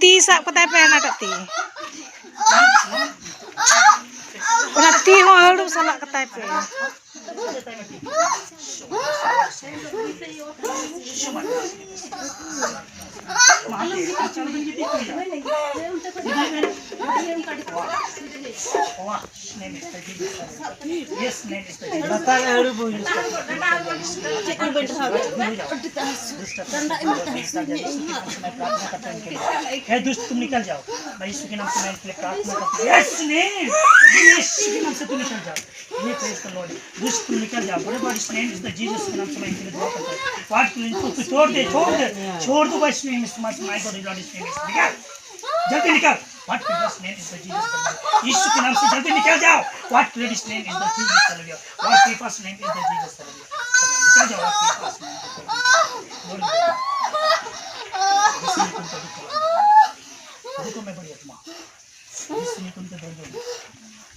Ti sak patai pe na ti. Ona ti ho halu salak katai pe. दुष्ट तुम निकल जाओ भाई, यीशु के नाम से मैं इसलिए प्रार्थना करती हूँ। यस नेम, यीशु के नाम से तुम निकल जाओ। ये प्रेज द लॉर्ड। दुष्ट तुम निकल जाओ। बड़े बड़े नेम इज द जीसस के नाम से मैं इसलिए दुआ करता हूँ। व्हाट तू छोड़ दे भाई, his name is my God Lord his name is निकल, जल्दी निकल। What praise name is the Jesus, Yeshu के नाम से जल्दी निकल जाओ। What praise name is the Jesus, what praise name is the Jesus, निकल जाओ। व्हाट प्रेज नेम देखो मैं बड़ी आत्मा इसलिए तुमसे दर्द हो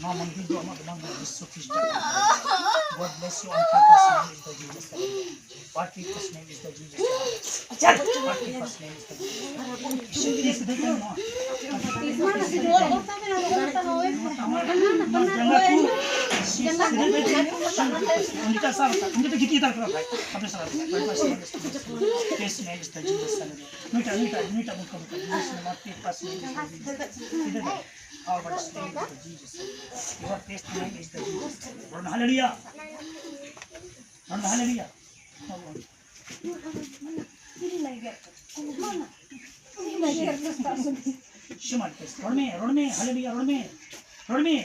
मां मंदिर जो हमारे दिमाग में विश्व Christ God bless you on purpose name is the Jesus, what purpose name is the Jesus, चल what purpose name is the Jesus देखो ना उनका साथ उनके तो कितनी तरफ है अपने साथ purpose name is the Jesus, मीठा मीठा मीठा मुझको जीसस ने what purpose name is the Jesus, our Lord is the Jesus. Your first name is the Jesus. Run hallelujah. Run hallelujah. Shuman first. Run me hallelujah. Run me.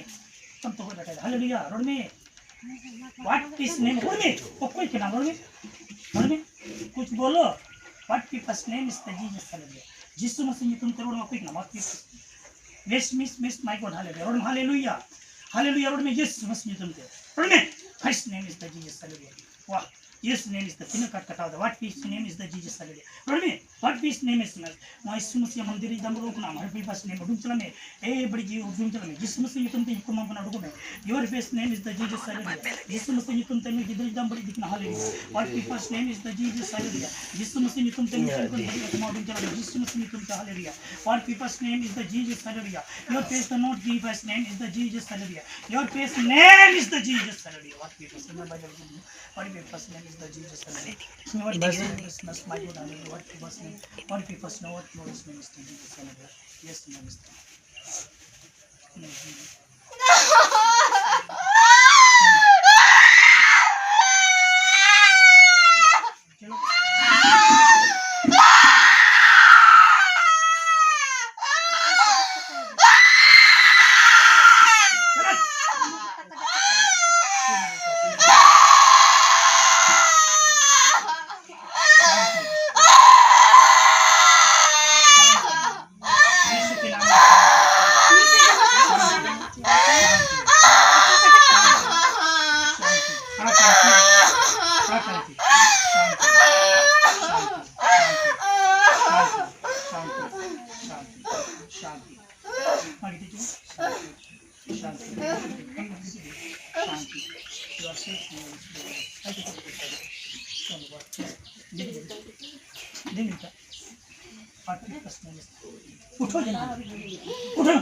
तुम तो हो जाता है hallelujah. Run me. What is name? Run me. कोई क्या नाम? Run me. कुछ बोलो. What people's name is the Jesus, hallelujah. जिसु मसीह तुम करोड़ में कोई नाम आपकी Miss my God, hallelujah, hallelujah, hallelujah, Lord, yes, must be them there. Lord, first name is the Jesus, hallelujah. Wow, yes, name is the Pinnacle Kata. What his name is the Jesus, hallelujah. Lord, what his name is? My Sumusia Mandiri Dambrokna, her people's name, Dumchalame, everybody, Dumchalame, Jesus, you can take command. Your first name is the Jesus, hallelujah. Jesus, you can tell me the Dambri, hallelujah. What people's name is the Jesus, hallelujah. Jesus, you can tell me Jesus, you can hallelujah. What people's name is the Jesus, hallelujah. Your first not people's name is the Jesus, hallelujah. Your first name is the Jesus, hallelujah. What people's name is the Jesus, hallelujah. What people's name is my God, hallelujah. What people's name? What people's know what Lord's name is the Jesus, hallelujah. Yes, name is the उठो जना उठो